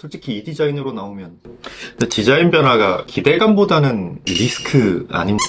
솔직히 이 디자인으로 나오면 디자인 변화가 기대감보다는 리스크 아닙니까?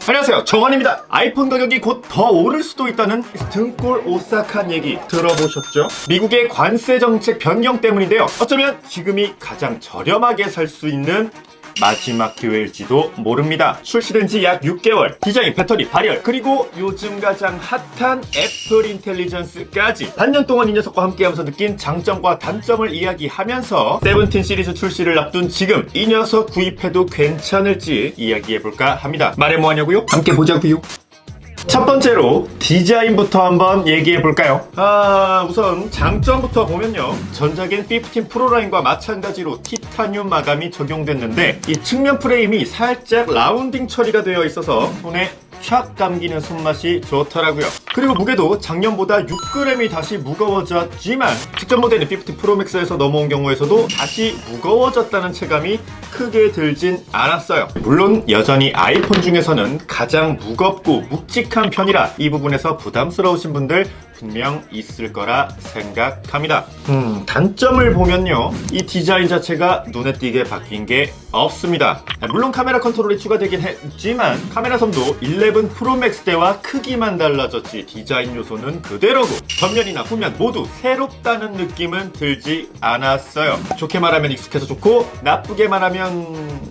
안녕하세요, 정원입니다. 아이폰 가격이 곧 더 오를 수도 있다는 등골 오싹한 얘기 들어보셨죠? 미국의 관세 정책 변경 때문인데요. 어쩌면 지금이 가장 저렴하게 살 수 있는 마지막 기회일지도 모릅니다. 출시된 지 약 6개월, 디자인, 배터리, 발열, 그리고 요즘 가장 핫한 애플 인텔리전스까지 반년 동안 이 녀석과 함께하면서 느낀 장점과 단점을 이야기하면서 17 시리즈 출시를 앞둔 지금 이 녀석 구입해도 괜찮을지 이야기해볼까 합니다. 말해 뭐하냐고요? 함께 보자고요. 첫 번째로 디자인부터 한번 얘기해볼까요? 우선 장점부터 보면요, 전작인 15 프로 라인과 마찬가지로 티타늄 마감이 적용됐는데 이 측면 프레임이 살짝 라운딩 처리가 되어 있어서 손에 촥 감기는 손맛이 좋더라고요. 그리고 무게도 작년보다 6g이 다시 무거워졌지만 직전 모델인 15 프로 맥스에서 넘어온 경우에서도 다시 무거워졌다는 체감이 크게 들진 않았어요. 물론 여전히 아이폰 중에서는 가장 무겁고 묵직한 편이라 이 부분에서 부담스러우신 분들 분명 있을 거라 생각합니다. 단점을 보면요, 이 디자인 자체가 눈에 띄게 바뀐 게 없습니다. 물론 카메라 컨트롤이 추가되긴 했지만 카메라 섬도 11 프로 맥스 때와 크기만 달라졌지 디자인 요소는 그대로고 전면이나 후면 모두 새롭다는 느낌은 들지 않았어요. 좋게 말하면 익숙해서 좋고 나쁘게 말하면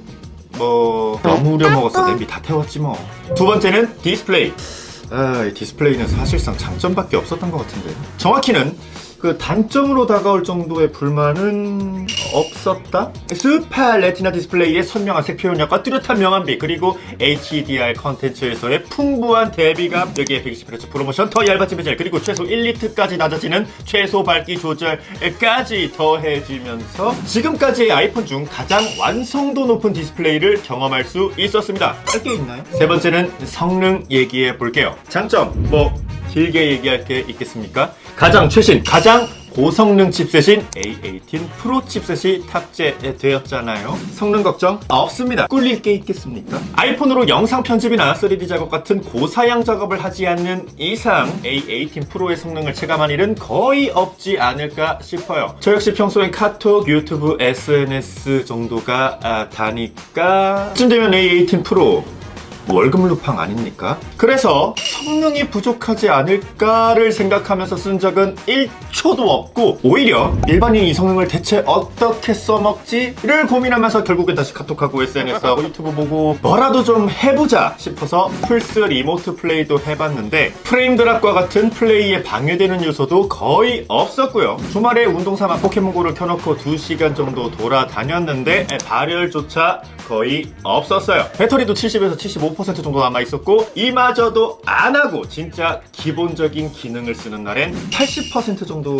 너무 우려먹었어. 냄비 다 태웠지 뭐. 두 번째는 디스플레이. 이 디스플레이는 사실상 장점밖에 없었던 것 같은데, 정확히는 그 단점으로 다가올 정도의 불만은 없었다? 스파 레티나 디스플레이의 선명한 색 표현력과 뚜렷한 명암비, 그리고 HDR 컨텐츠에서의 풍부한 대비감, 여기에 120Hz 프로모션, 더 얇아진 베젤, 그리고 최소 1니트까지 낮아지는 최소 밝기 조절까지 더해지면서 지금까지의 아이폰 중 가장 완성도 높은 디스플레이를 경험할 수 있었습니다. 짧게 있나요? 세 번째는 성능 얘기해 볼게요. 장점, 길게 얘기할 게 있겠습니까? 가장 최신, 가장 고성능 칩셋인 A18 프로 칩셋이 탑재되었잖아요. 성능 걱정 없습니다. 꿀릴 게 있겠습니까? 아이폰으로 영상 편집이나 3D 작업 같은 고사양 작업을 하지 않는 이상 A18 프로의 성능을 체감한 일은 거의 없지 않을까 싶어요. 저 역시 평소엔 카톡, 유튜브, SNS 정도가 다니까 쯤 되면 A18 프로 월급 루팡 아닙니까? 그래서 성능이 부족하지 않을까를 생각하면서 쓴 적은 1초도 없고, 오히려 일반인이 이 성능을 대체 어떻게 써먹지를 고민하면서 결국엔 다시 카톡하고 SNS하고 유튜브 보고 뭐라도 좀 해보자 싶어서 플스 리모트 플레이도 해봤는데 프레임 드랍과 같은 플레이에 방해되는 요소도 거의 없었고요. 주말에 운동삼아 포켓몬고를 켜놓고 2시간 정도 돌아다녔는데 발열조차 거의 없었어요. 배터리도 70에서 75% 정도 남아있었고 이마저도 안하고 진짜 기본적인 기능을 쓰는 날엔 80% 정도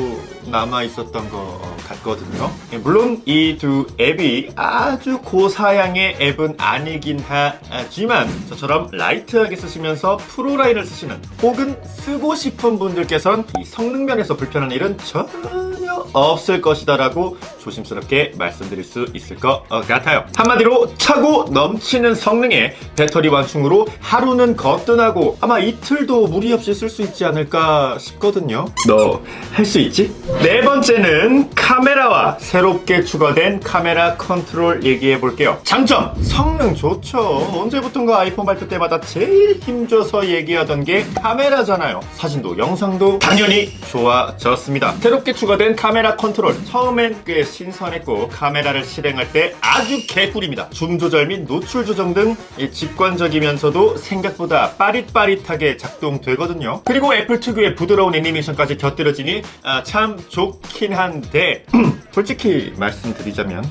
남아있었던 것 같거든요. 물론 이 두 앱이 아주 고사양의 앱은 아니긴 하지만 저처럼 라이트하게 쓰시면서 프로라인을 쓰시는 혹은 쓰고 싶은 분들께선 이 성능면에서 불편한 일은 전혀 없을 것이다 라고 조심스럽게 말씀드릴 수 있을 것 같아요. 한마디로 차고 넘치는 성능에 배터리 완충으로 하루는 거뜬하고 아마 이틀도 무리 없이 쓸 수 있지 않을까 싶거든요. 너 할 수 있지? 네 번째는 카메라와 새롭게 추가된 카메라 컨트롤 얘기해 볼게요. 장점, 성능 좋죠. 언제부턴가 아이폰 발표 때마다 제일 힘줘서 얘기하던 게 카메라잖아요. 사진도 영상도 당연히 좋아졌습니다. 새롭게 추가된 카메라 컨트롤, 처음엔 꽤 신선했고 카메라를 실행할 때 아주 개꿀입니다. 줌 조절 및 노출 조정 등 직관적이면서도 생각보다 빠릿빠릿하게 작동되거든요. 그리고 애플 특유의 부드러운 애니메이션까지 곁들여지니 참 좋긴 한데 솔직히 말씀드리자면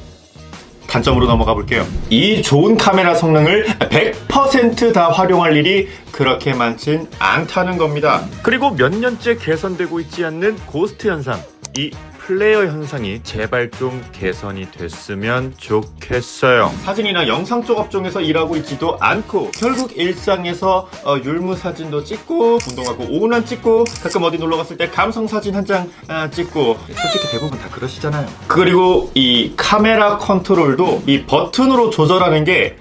단점으로 넘어가 볼게요. 이 좋은 카메라 성능을 100% 다 활용할 일이 그렇게 많진 않다는 겁니다. 그리고 몇 년째 개선되고 있지 않는 고스트 현상, 이 플레어 현상이 제발 좀 개선이 됐으면 좋겠어요. 사진이나 영상 쪽 업종에서 일하고 있지도 않고 결국 일상에서 율무 사진도 찍고 운동하고 오운환 찍고 가끔 어디 놀러 갔을 때 감성 사진 한 장 찍고 솔직히 대부분 다 그러시잖아요. 그리고 이 카메라 컨트롤도 이 버튼으로 조절하는 게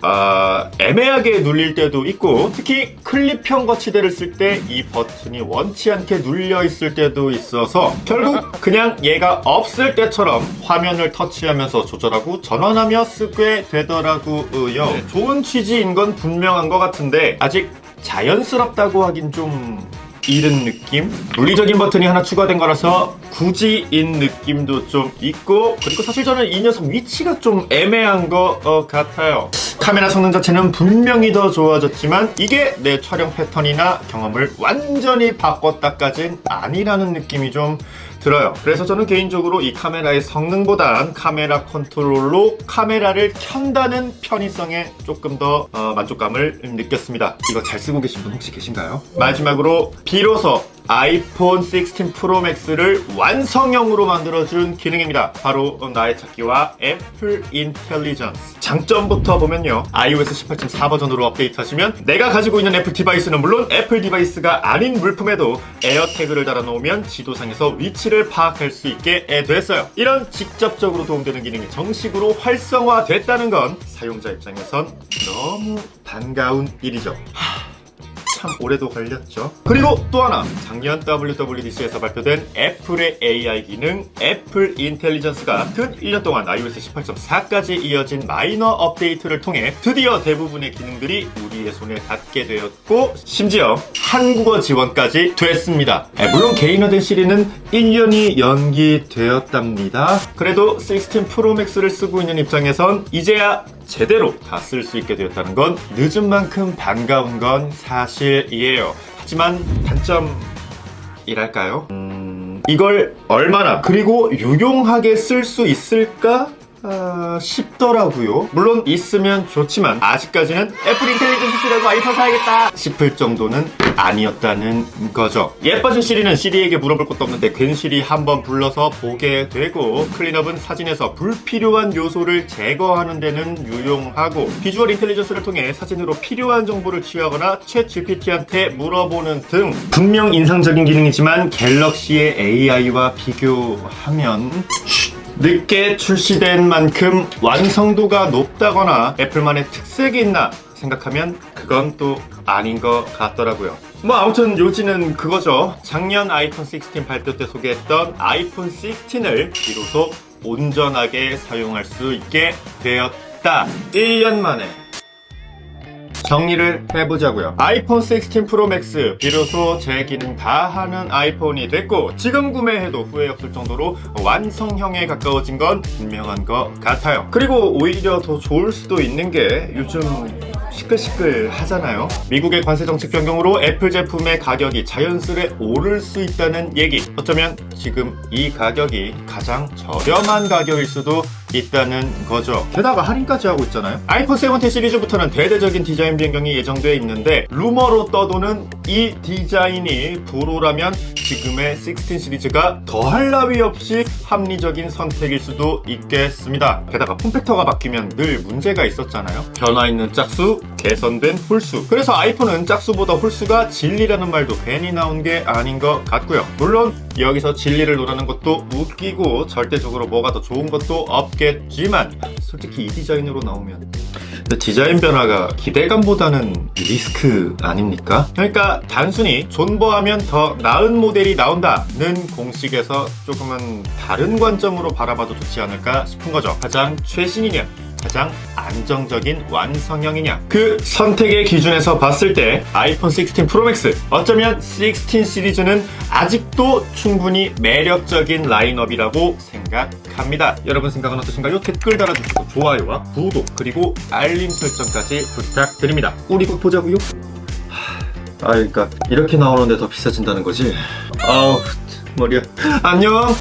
애매하게 눌릴 때도 있고 특히 클립형 거치대를 쓸 때 이 버튼이 원치 않게 눌려 있을 때도 있어서 결국 그냥 얘가 없을 때처럼 화면을 터치하면서 조절하고 전환하며 쓰게 되더라고요. 네, 좋은 취지인 건 분명한 것 같은데 아직 자연스럽다고 하긴 좀 이른 느낌? 물리적인 버튼이 하나 추가된 거라서 굳이인 느낌도 좀 있고 그리고 사실 저는 이 녀석 위치가 좀 애매한 것 같아요. 카메라 성능 자체는 분명히 더 좋아졌지만 이게 내 촬영 패턴이나 경험을 완전히 바꿨다까진 아니라는 느낌이 좀 들어요. 그래서 저는 개인적으로 이 카메라의 성능보단 카메라 컨트롤로 카메라를 켠다는 편의성에 조금 더 만족감을 느꼈습니다. 이거 잘 쓰고 계신 분 혹시 계신가요? 마지막으로 비로소 아이폰 16 프로 맥스를 완성형으로 만들어준 기능입니다. 바로 나의 찾기와 애플 인텔리전스. 장점부터 보면요, iOS 18.4 버전으로 업데이트하시면 내가 가지고 있는 애플 디바이스는 물론 애플 디바이스가 아닌 물품에도 에어태그를 달아놓으면 지도상에서 위치를 파악할 수 있게 됐어요. 이런 직접적으로 도움되는 기능이 정식으로 활성화됐다는 건 사용자 입장에선 너무 반가운 일이죠. 참 오래도 걸렸죠. 그리고 또 하나, 작년 WWDC에서 발표된 애플의 AI 기능 애플 인텔리전스가 근 1년 동안 iOS 18.4까지 이어진 마이너 업데이트를 통해 드디어 대부분의 기능들이 우리의 손에 닿게 되었고 심지어 한국어 지원까지 됐습니다. 물론 개인화된 시리는 1년이 연기되었답니다. 그래도 16 프로 맥스를 쓰고 있는 입장에선 이제야 제대로 다 쓸 수 있게 되었다는 건 늦은 만큼 반가운 건 사실이에요. 하지만 단점이랄까요? 이걸 얼마나 그리고 유용하게 쓸 수 있을까? 싶더라고요. 물론 있으면 좋지만 아직까지는 애플 인텔리전스 쓰려고 아이폰 사야겠다 싶을 정도는 아니었다는 거죠. 예뻐진 시리는 시리에게 물어볼 것도 없는데 괜시리 한번 불러서 보게 되고 클린업은 사진에서 불필요한 요소를 제거하는 데는 유용하고 비주얼 인텔리전스를 통해 사진으로 필요한 정보를 취하거나 챗 GPT한테 물어보는 등 분명 인상적인 기능이지만 갤럭시의 AI와 비교하면 늦게 출시된 만큼 완성도가 높다거나 애플만의 특색이 있나 생각하면 그건 또 아닌 것 같더라고요. 뭐 아무튼 요지는 그거죠. 작년 아이폰 16 발표 때 소개했던 아이폰 16을 비로소 온전하게 사용할 수 있게 되었다. 1년 만에 정리를 해보자고요. 아이폰 16 프로 맥스 비로소 제 기능 다 하는 아이폰이 됐고 지금 구매해도 후회 없을 정도로 완성형에 가까워진 건 분명한 것 같아요. 그리고 오히려 더 좋을 수도 있는 게 요즘 시끌시끌 하잖아요. 미국의 관세 정책 변경으로 애플 제품의 가격이 자연스레 오를 수 있다는 얘기. 어쩌면 지금 이 가격이 가장 저렴한 가격일 수도 있다는 거죠. 게다가 할인까지 하고 있잖아요. 아이폰 17 시리즈부터는 대대적인 디자인 변경이 예정되어 있는데 루머로 떠도는 이 디자인이 불호라면 지금의 16 시리즈가 더할 나위 없이 합리적인 선택일 수도 있겠습니다. 게다가 폼팩터가 바뀌면 늘 문제가 있었잖아요. 변화 있는 짝수, 개선된 홀수. 그래서 아이폰은 짝수보다 홀수가 진리라는 말도 괜히 나온 게 아닌 것 같고요. 물론 여기서 진리를 논하는 것도 웃기고 절대적으로 뭐가 더 좋은 것도 없겠지만 솔직히 이 디자인으로 나오면 디자인 변화가 기대감보다는 리스크 아닙니까? 그러니까 단순히 존버하면 더 나은 모델이 나온다는 공식에서 조금은 다른 관점으로 바라봐도 좋지 않을까 싶은 거죠. 가장 최신이냐, 가장 안정적인 완성형이냐, 그 선택의 기준에서 봤을 때 아이폰 16 프로 맥스, 어쩌면 16 시리즈는 아직도 충분히 매력적인 라인업이라고 생각합니다. 여러분 생각은 어떠신가요? 댓글 달아주시고 좋아요와 구독 그리고 알림 설정까지 부탁드립니다. 우리 곧 보자고요. 그러니까 이렇게 나오는데 더 비싸진다는 거지? 아우 머리야. 안녕.